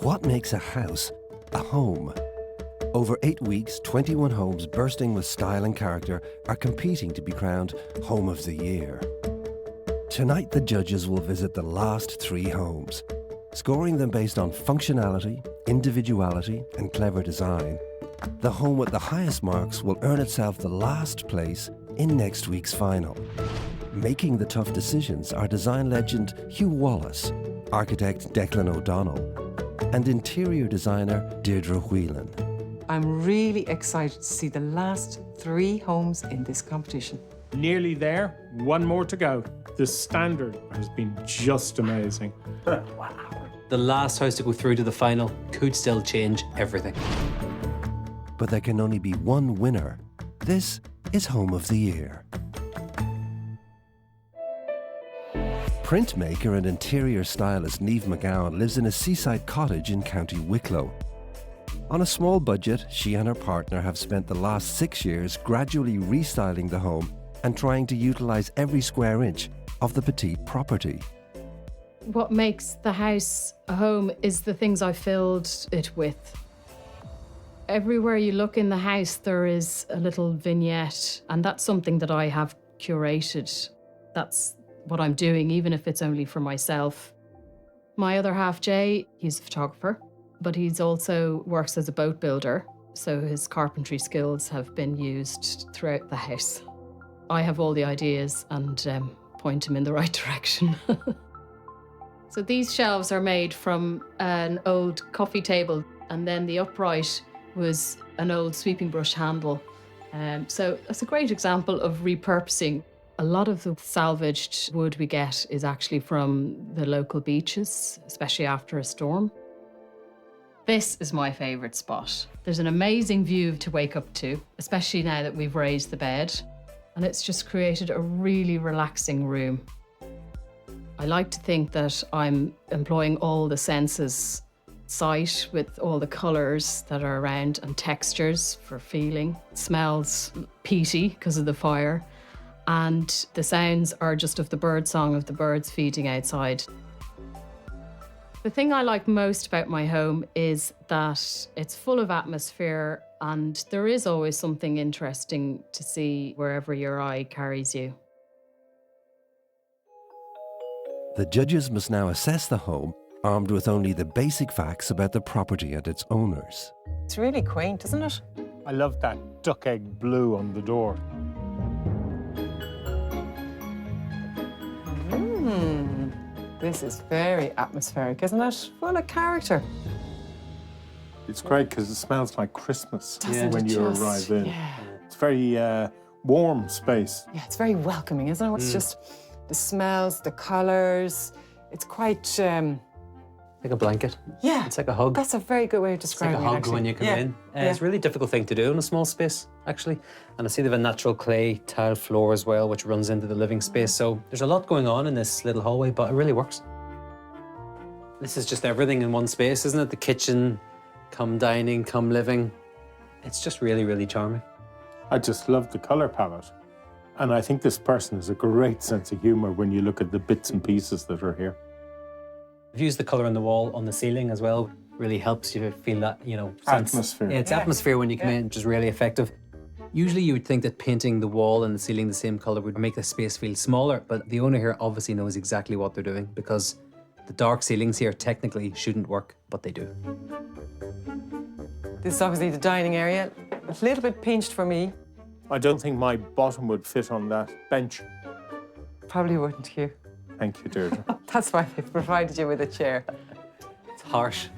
What makes a house a home? Over 8 weeks, 21 homes bursting with style and character are competing to be crowned Home of the Year. Tonight, the judges will visit the last 3 homes, scoring them based on functionality, individuality, and clever design. The home with the highest marks will earn itself the last place in next week's final. Making the tough decisions are design legend Hugh Wallace, architect Declan O'Donnell, and interior designer Deirdre Whelan. I'm really excited to see the last 3 homes in this competition. Nearly there, one more to go. The standard has been just amazing. Wow. The last house to go through to the final could still change everything. But there can only be one winner. This is Home of the Year. Printmaker and interior stylist Niamh McGowan lives in a seaside cottage in County Wicklow. On a small budget, she and her partner have spent the last 6 years gradually restyling the home and trying to utilise every square inch of the petite property. What makes the house a home is the things I filled it with. Everywhere you look in the house, there is a little vignette, and that's something that I have curated. That's what I'm doing, even if it's only for myself. My other half, Jay, he's a photographer, but he's also works as a boat builder, so his carpentry skills have been used throughout the house. I have all the ideas and point him in the right direction. So these shelves are made from an old coffee table, and then the upright was an old sweeping brush handle. So it's a great example of repurposing. A lot of the salvaged wood we get is actually from the local beaches, especially after a storm. This is my favourite spot. There's an amazing view to wake up to, especially now that we've raised the bed. And it's just created a really relaxing room. I like to think that I'm employing all the senses, sight with all the colours that are around and textures for feeling. It smells peaty because of the fire. And the sounds are just of the bird song of the birds feeding outside. The thing I like most about my home is that it's full of atmosphere, and there is always something interesting to see wherever your eye carries you. The judges must now assess the home, armed with only the basic facts about the property and its owners. It's really quaint, isn't it? I love that duck egg blue on the door. This is very atmospheric, isn't it? Full of character. It's great because it smells like Christmas Doesn't when it you just? arrive in. Yeah. It's very warm space. Yeah, it's very welcoming, isn't it? It's just the smells, the colours. It's quite, Like a blanket. yeah. It's like a hug. That's a very good way of It's like describing a hug it, actually. when you come Yeah. in. It's a really difficult thing to do in a small space, actually. And I see they have a natural clay tile floor as well, which runs into the living space. So there's a lot going on in this little hallway, but it really works. This is just everything in one space, isn't it? The kitchen, come dining, come living. It's just really, really charming. I just love the colour palette. And I think this person has a great sense of humour when you look at the bits and pieces that are here. I've used the colour on the wall, on the ceiling as well. Really helps you feel that, sense. Atmosphere. Yeah, it's Yeah. atmosphere when you come Yeah. in, which is really effective. Usually you would think that painting the wall and the ceiling the same colour would make the space feel smaller, but the owner here obviously knows exactly what they're doing, because the dark ceilings here technically shouldn't work, but they do. This is obviously the dining area. A little bit pinched for me. I don't think my bottom would fit on that bench. Probably wouldn't, Hugh. Thank you, Deirdre. That's why they've provided you with a chair. It's harsh.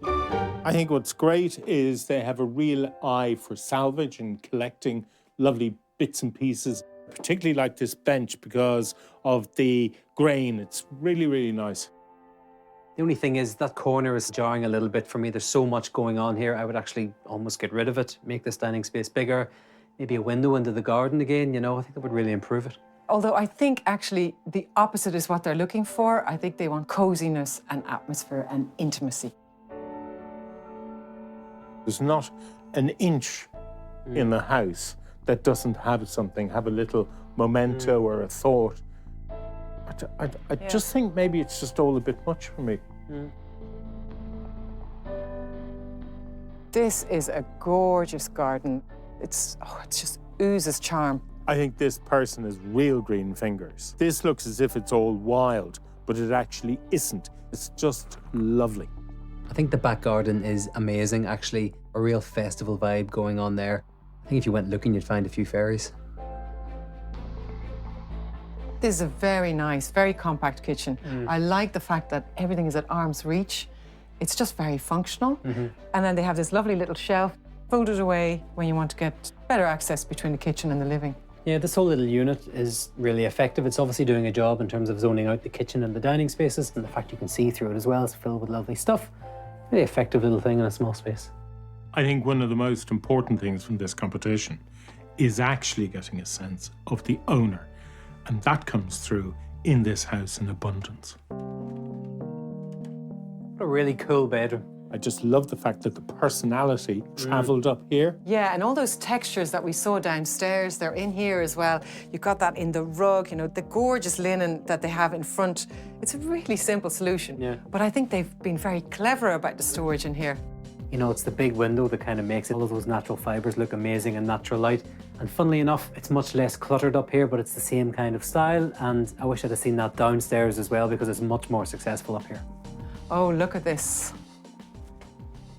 I think what's great is they have a real eye for salvage and collecting lovely bits and pieces, particularly like this bench because of the grain. It's really, really nice. The only thing is that corner is jarring a little bit for me. There's so much going on here. I would actually almost get rid of it, make this dining space bigger, maybe a window into the garden again, I think that would really improve it. Although I think actually the opposite is what they're looking for. I think they want coziness and atmosphere and intimacy. There's not an inch in the house that doesn't have something, have a little memento or a thought. I just think maybe it's just all a bit much for me. This is a gorgeous garden. It just oozes charm. I think this person has real green fingers. This looks as if it's all wild, but it actually isn't. It's just lovely. I think the back garden is amazing, actually. A real festival vibe going on there. I think if you went looking, you'd find a few fairies. This is a very nice, very compact kitchen. I like the fact that everything is at arm's reach. It's just very functional. And then they have this lovely little shelf, folded away when you want to get better access between the kitchen and the living. Yeah, this whole little unit is really effective. It's obviously doing a job in terms of zoning out the kitchen and the dining spaces, and the fact you can see through it as well. It's filled with lovely stuff. Really effective little thing in a small space. I think one of the most important things from this competition is actually getting a sense of the owner. And that comes through in this house in abundance. What a really cool bedroom. I just love the fact that the personality travelled up here. Yeah, and all those textures that we saw downstairs, they're in here as well. You've got that in the rug, you know, the gorgeous linen that they have in front. It's a really simple solution. Yeah. But I think they've been very clever about the storage in here. You know, it's the big window that kind of makes all of those natural fibres look amazing in natural light. And funnily enough, it's much less cluttered up here, but it's the same kind of style. And I wish I'd have seen that downstairs as well, because it's much more successful up here. Oh, look at this.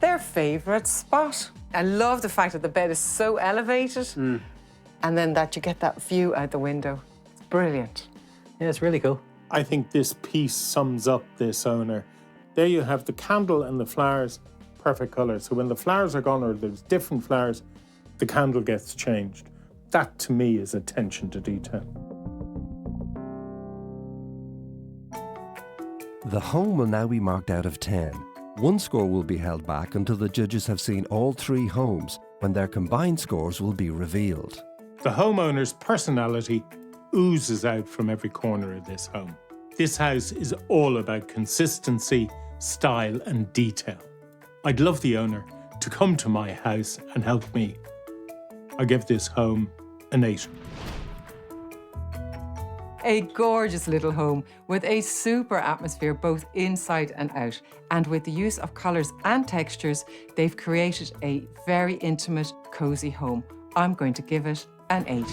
Their favourite spot. I love the fact that the bed is so elevated and then that you get that view out the window. It's brilliant. Yeah, it's really cool. I think this piece sums up this owner. There you have the candle and the flowers, perfect colour. So when the flowers are gone or there's different flowers, the candle gets changed. That to me is attention to detail. The home will now be marked out of 10. One score will be held back until the judges have seen all 3 homes, when their combined scores will be revealed. The homeowner's personality oozes out from every corner of this home. This house is all about consistency, style and detail. I'd love the owner to come to my house and help me. I give this home an 8. A gorgeous little home with a super atmosphere both inside and out. And with the use of colours and textures, they've created a very intimate, cosy home. I'm going to give it an 8.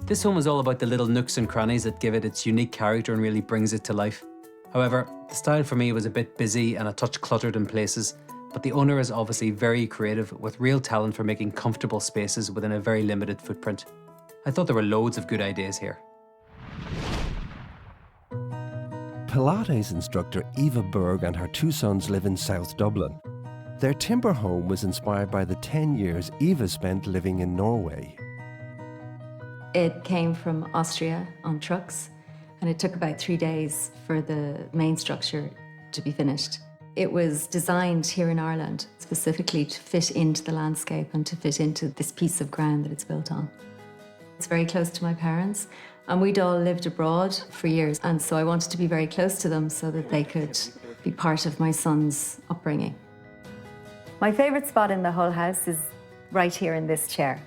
This home is all about the little nooks and crannies that give it its unique character and really brings it to life. However, the style for me was a bit busy and a touch cluttered in places, but the owner is obviously very creative with real talent for making comfortable spaces within a very limited footprint. I thought there were loads of good ideas here. Pilates instructor Eva Berg and her 2 sons live in South Dublin. Their timber home was inspired by the 10 years Eva spent living in Norway. It came from Austria on trucks, and it took about 3 days for the main structure to be finished. It was designed here in Ireland specifically to fit into the landscape and to fit into this piece of ground that it's built on. It's very close to my parents, and we'd all lived abroad for years, and so I wanted to be very close to them so that they could be part of my son's upbringing. My favourite spot in the whole house is right here in this chair.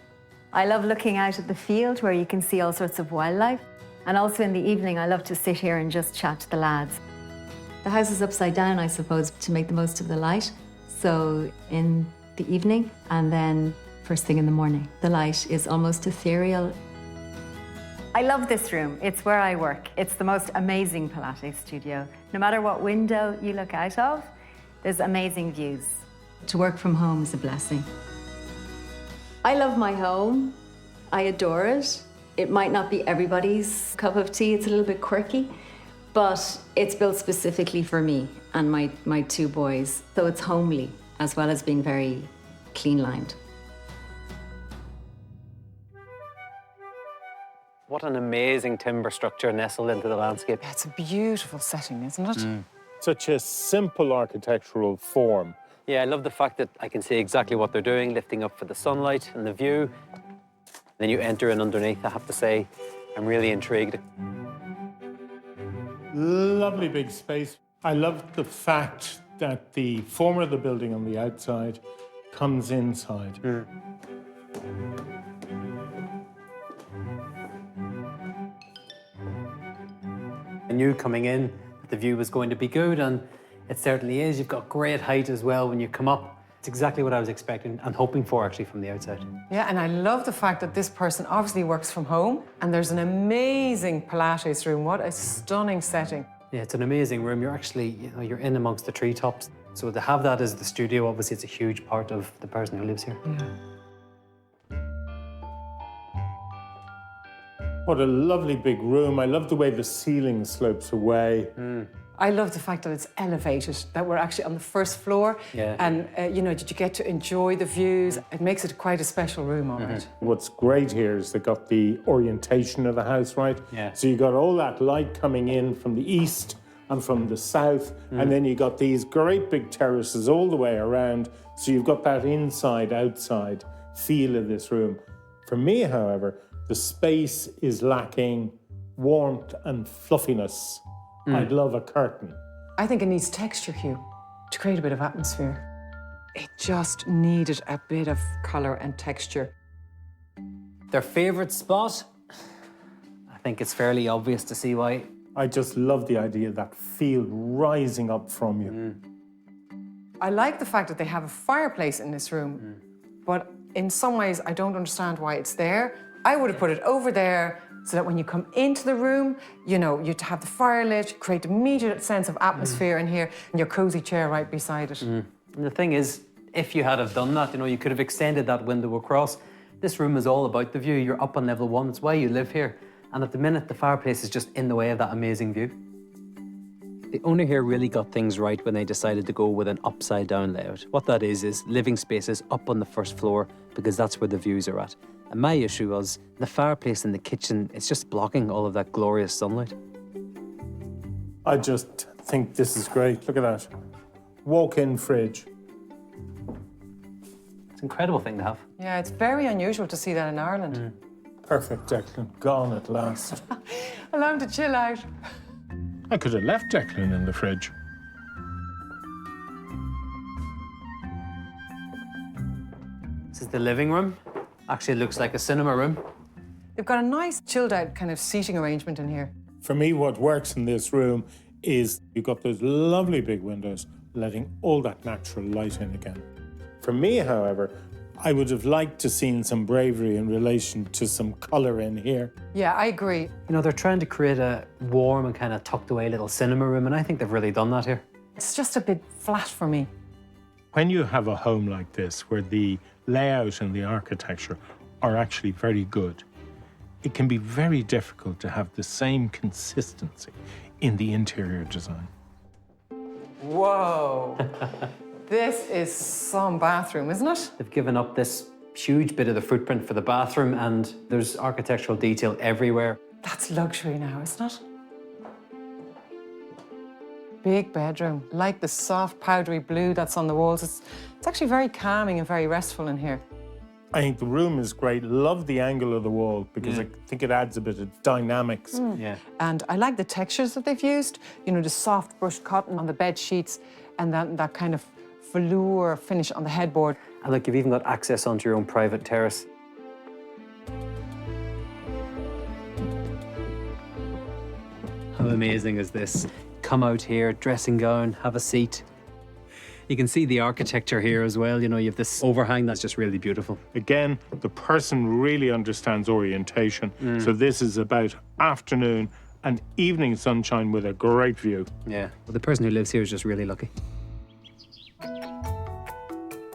I love looking out at the field where you can see all sorts of wildlife, and also in the evening I love to sit here and just chat to the lads. The house is upside down, I suppose, to make the most of the light. So in the evening and then first thing in the morning. The light is almost ethereal. I love this room. It's where I work. It's the most amazing Pilates studio. No matter what window you look out of, there's amazing views. To work from home is a blessing. I love my home. I adore it. It might not be everybody's cup of tea. It's a little bit quirky, but it's built specifically for me and my 2 boys. So it's homely, as well as being very clean-lined. What an amazing timber structure nestled into the landscape. Yeah, it's a beautiful setting, isn't it? Such a simple architectural form. Yeah, I love the fact that I can see exactly what they're doing, lifting up for the sunlight and the view. Then you enter in underneath, I have to say, I'm really intrigued. Lovely big space. I love the fact that the form of the building on the outside comes inside. I knew coming in that the view was going to be good, and It certainly is. You've got great height as well when you come up. It's exactly what I was expecting and hoping for actually from the outside. Yeah, and I love the fact that this person obviously works from home and there's an amazing Pilates room. What a stunning setting. Yeah, it's an amazing room. You're actually, you're in amongst the treetops. So to have that as the studio, obviously it's a huge part of the person who lives here. Yeah. What a lovely big room. I love the way the ceiling slopes away. I love the fact that it's elevated, that we're actually on the first floor. Yeah. And, did you get to enjoy the views? It makes it quite a special room, all right. What's great here is they got the orientation of the house right. Yeah. So you got all that light coming in from the east and from the south, and then you got these great big terraces all the way around. So you've got that inside-outside feel of this room. For me, however, the space is lacking warmth and fluffiness. I'd love a curtain. I think it needs texture, Hugh, to create a bit of atmosphere. It just needed a bit of colour and texture. Their favourite spot? I think it's fairly obvious to see why. I just love the idea of that field rising up from you. I like the fact that they have a fireplace in this room, but in some ways I don't understand why it's there. I would have put it over there so that when you come into the room, you'd have the fire lit, create immediate sense of atmosphere in here, and your cosy chair right beside it. And the thing is, if you had have done that, you could have extended that window across. This room is all about the view. You're up on level 1. It's why you live here. And at the minute, the fireplace is just in the way of that amazing view. The owner here really got things right when they decided to go with an upside-down layout. What that is living spaces up on the first floor because that's where the views are at. And my issue was the fireplace in the kitchen, it's just blocking all of that glorious sunlight. I just think this is great. Look at that. Walk-in fridge. It's an incredible thing to have. Yeah, it's very unusual to see that in Ireland. Perfect, Declan. Gone at last. Allow him to chill out. I could have left Declan in the fridge. This is the living room. Actually, it looks like a cinema room. They've got a nice chilled out kind of seating arrangement in here. For me, what works in this room is you've got those lovely big windows letting all that natural light in again. For me, however, I would have liked to seen some bravery in relation to some colour in here. Yeah, I agree. They're trying to create a warm and kind of tucked away little cinema room, and I think they've really done that here. It's just a bit flat for me. When you have a home like this, where the layout and the architecture are actually very good, it can be very difficult to have the same consistency in the interior design. Whoa. This is some bathroom, isn't it? They've given up this huge bit of the footprint for the bathroom, and there's architectural detail everywhere. That's luxury now, isn't it? Big bedroom, like the soft powdery blue that's on the walls. It's actually very calming and very restful in here. I think the room is great. Love the angle of the wall because I think it adds a bit of dynamics. Yeah. And I like the textures that they've used. The soft brushed cotton on the bed sheets and that kind of velour finish on the headboard. And look, you've even got access onto your own private terrace. How amazing is this? Come out here, dressing gown, have a seat. You can see the architecture here as well. You have this overhang that's just really beautiful. Again, the person really understands orientation. So this is about afternoon and evening sunshine with a great view. Yeah, well, the person who lives here is just really lucky.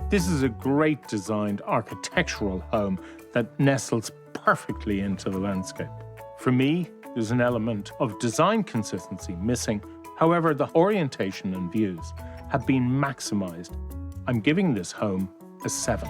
This is a great designed architectural home that nestles perfectly into the landscape. For me, there's an element of design consistency missing. However, the orientation and views have been maximized. I'm giving this home a 7.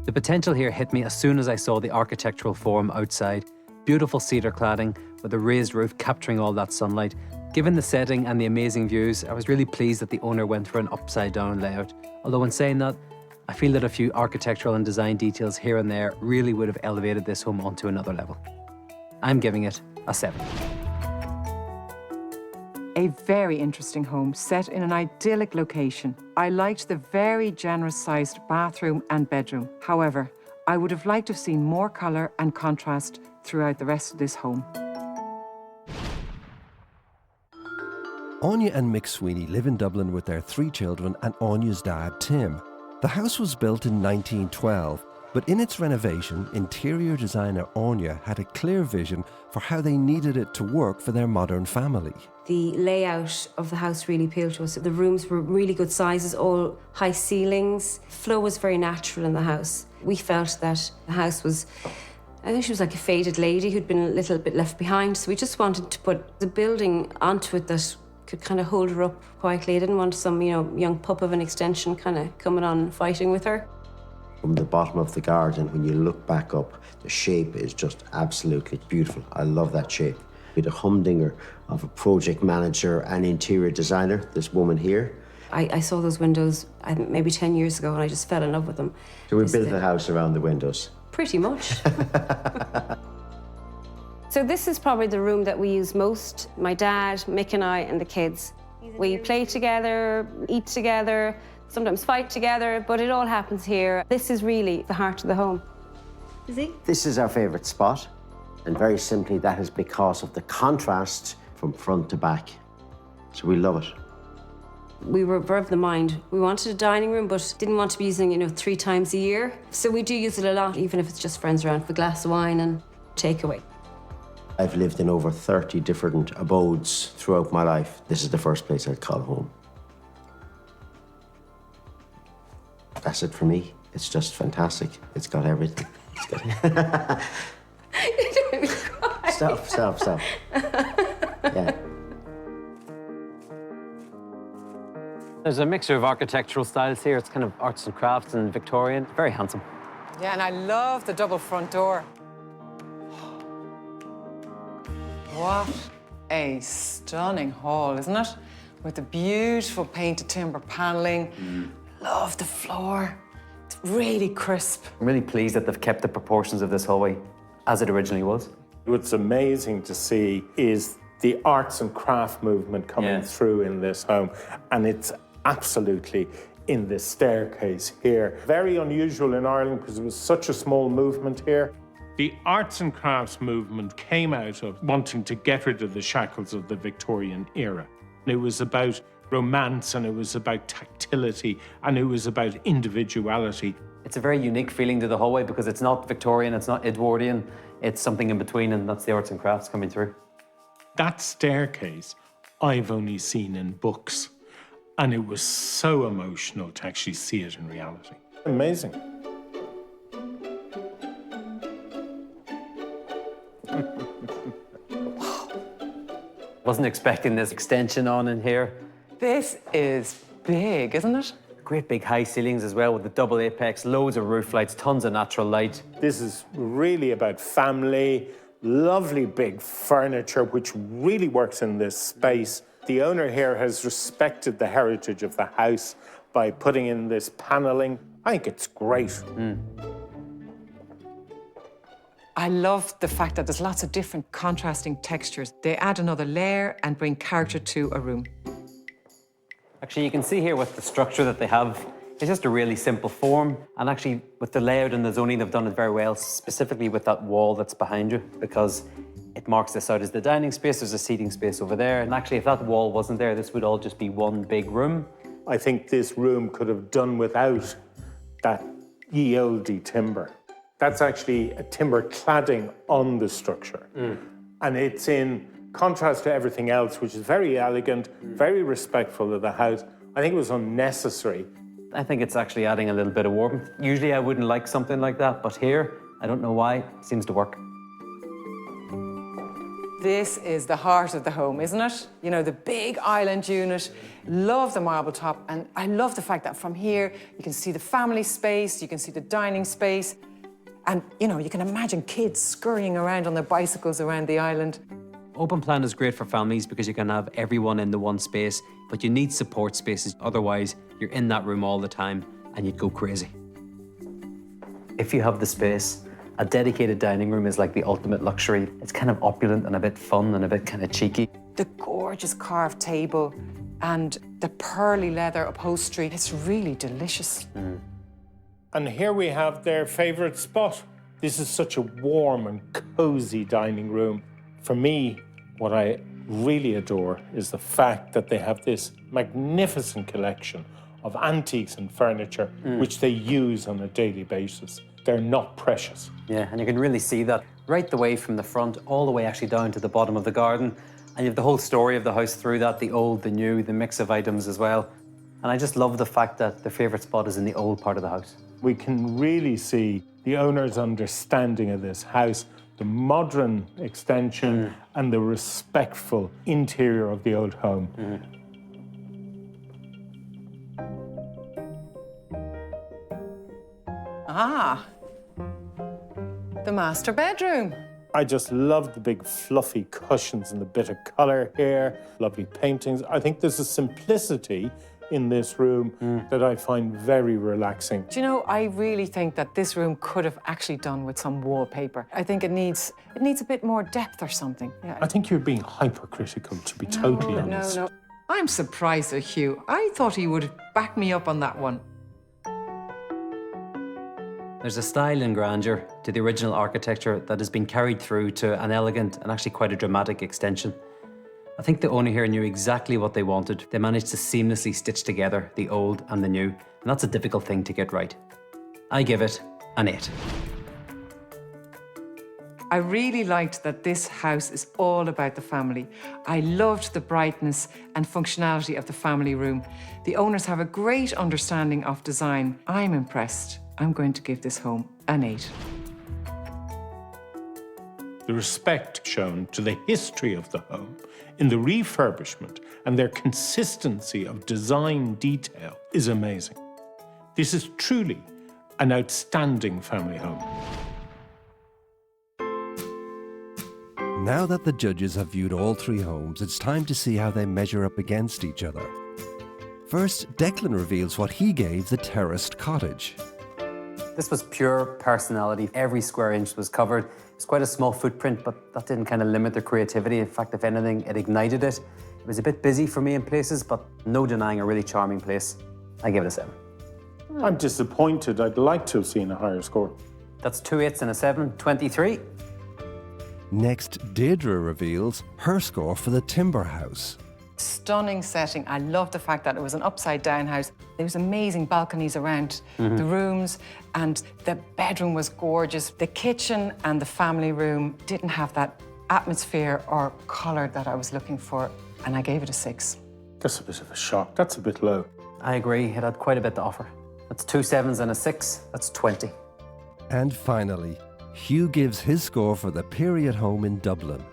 The potential here hit me as soon as I saw the architectural form outside. Beautiful cedar cladding with a raised roof capturing all that sunlight. Given the setting and the amazing views, I was really pleased that the owner went for an upside-down layout. Although in saying that, I feel that a few architectural and design details here and there really would have elevated this home onto another level. I'm giving it a 7. A very interesting home set in an idyllic location. I liked the very generous-sized bathroom and bedroom. However, I would have liked to have seen more colour and contrast throughout the rest of this home. Anya and Mick Sweeney live in Dublin with their 3 children and Anya's dad, Tim. The house was built in 1912, but in its renovation, interior designer Anya had a clear vision for how they needed it to work for their modern family. The layout of the house really appealed to us. The rooms were really good sizes, all high ceilings. Flow was very natural in the house. We felt that the house was, I think she was like a faded lady who'd been a little bit left behind. So we just wanted to put the building onto it that could kind of hold her up quietly. I didn't want some, young pup of an extension kind of coming on and fighting with her. From the bottom of the garden, when you look back up, the shape is just absolutely beautiful. I love that shape. With a humdinger of a project manager and interior designer, this woman here. I saw those windows maybe 10 years ago and I just fell in love with them. So we built the house around the windows. Pretty much. So this is probably the room that we use most. My dad, Mick and I and the kids. We play together, eat together, sometimes fight together, but it all happens here. This is really the heart of the home. Is he? This is our favourite spot. And very simply, that is because of the contrast from front to back. So we love it. We were of the mind. We wanted a dining room, but didn't want to be using it, 3 times a year. So we do use it a lot, even if it's just friends around for a glass of wine and takeaway. I've lived in over 30 different abodes throughout my life. This is the first place I'd call home. That's it for me. It's just fantastic. It's got everything. It's got... You're doing me cry. Stop. Yeah. There's a mixture of architectural styles here. It's kind of arts and crafts and Victorian. Very handsome. Yeah, and I love the double front door. What a stunning hall, isn't it? With the beautiful painted timber paneling. Love the floor. It's really crisp. I'm really pleased that they've kept the proportions of this hallway as it originally was. What's amazing to see is the arts and craft movement coming through in this home, and it's absolutely in this staircase here. Very unusual in Ireland because it was such a small movement here. The arts and crafts movement came out of wanting to get rid of the shackles of the Victorian era. It was about romance, and it was about tactility, and it was about individuality. It's a very unique feeling to the hallway because it's not Victorian, it's not Edwardian, it's something in between, and that's the arts and crafts coming through. That staircase I've only seen in books, and it was so emotional to actually see it in reality. Amazing. Wasn't expecting this extension on in here. This is big, isn't it? Great big high ceilings as well with the double apex, loads of roof lights, tons of natural light. This is really about family, lovely big furniture, which really works in this space. The owner here has respected the heritage of the house by putting in this paneling. I think it's great. I love the fact that there's lots of different contrasting textures. They add another layer and bring character to a room. Actually, you can see here with the structure that they have, it's just a really simple form. And actually, with the layout and the zoning, they've done it very well, specifically with that wall that's behind you, because it marks this out as the dining space. There's a seating space over there. And actually, if that wall wasn't there, this would all just be one big room. I think this room could have done without that ye olde timber. That's actually a timber cladding on the structure. And it's in contrast to everything else, which is very elegant, very respectful of the house. I think it was unnecessary. I think it's actually adding a little bit of warmth. Usually I wouldn't like something like that, but here, I don't know why, it seems to work. This is the heart of the home, isn't it? You know, the big island unit. Love the marble top, and I love the fact that from here, you can see the family space, you can see the dining space, and, you know, you can imagine kids scurrying around on their bicycles around the island. Open plan is great for families because you can have everyone in the one space, but you need support spaces. Otherwise, you're in that room all the time and you'd go crazy. If you have the space, a dedicated dining room is like the ultimate luxury. It's kind of opulent and a bit fun and a bit kind of cheeky. The gorgeous carved table and the pearly leather upholstery, it's really delicious. And here we have their favourite spot. This is such a warm and cosy dining room. For me, what I really adore is the fact that they have this magnificent collection of antiques and furniture which they use on a daily basis. They're not precious. Yeah, and you can really see that right the way from the front all the way actually down to the bottom of the garden. And you have the whole story of the house through that, the old, the new, the mix of items as well. And I just love the fact that their favourite spot is in the old part of the house. We can really see the owner's understanding of this house, the modern extension and the respectful interior of the old home. Ah, the master bedroom. I just love the big fluffy cushions and the bit of colour here, lovely paintings. I think there's a simplicity in this room that I find very relaxing. Do you know, I really think that this room could have actually done with some wallpaper. I think it needs a bit more depth or something. Yeah. I think you're being hypercritical, to be totally honest. No. I'm surprised at Hugh. I thought he would back me up on that one. There's a style and grandeur to the original architecture that has been carried through to an elegant and actually quite a dramatic extension. I think the owner here knew exactly what they wanted. They managed to seamlessly stitch together the old and the new, and that's a difficult thing to get right. I give it an 8. I really liked that this house is all about the family. I loved the brightness and functionality of the family room. The owners have a great understanding of design. I'm impressed. I'm going to give this home an 8. The respect shown to the history of the home in the refurbishment and their consistency of design detail is amazing. This is truly an outstanding family home. Now that the judges have viewed all 3 homes, it's time to see how they measure up against each other. First, Declan reveals what he gave the terraced cottage. This was pure personality. Every square inch was covered. It's quite a small footprint, but that didn't kind of limit their creativity. In fact, if anything, it ignited it. It was a bit busy for me in places, but no denying a really charming place. I give it a 7. I'm disappointed. I'd like to have seen a higher score. That's 2 8s and a 7, 23. Next, Deirdre reveals her score for the timber house. Stunning setting. I love the fact that it was an upside-down house. There was amazing balconies around the rooms, and the bedroom was gorgeous. The kitchen and the family room didn't have that atmosphere or colour that I was looking for, and I gave it a 6. That's a bit of a shock. That's a bit low. I agree. It had quite a bit to offer. That's 2 7s and a 6. That's 20. And finally, Hugh gives his score for the period home in Dublin.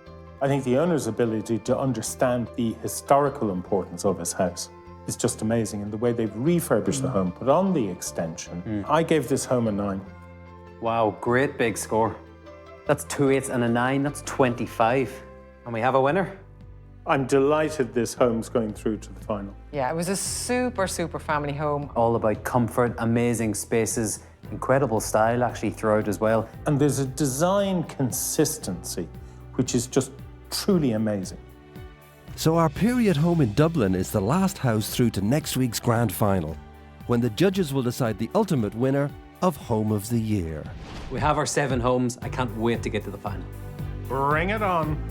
I think the owner's ability to understand the historical importance of his house is just amazing. And the way they've refurbished the home, put on the extension. I gave this home a 9. Wow, great big score. That's 2 8s and a 9. That's 25. And we have a winner. I'm delighted this home's going through to the final. Yeah, it was a super, super family home. All about comfort, amazing spaces, incredible style actually throughout as well. And there's a design consistency, which is just truly amazing. So our period home in Dublin is the last house through to next week's grand final, when the judges will decide the ultimate winner of Home of the Year. We have our 7 homes. I can't wait to get to the final. Bring it on.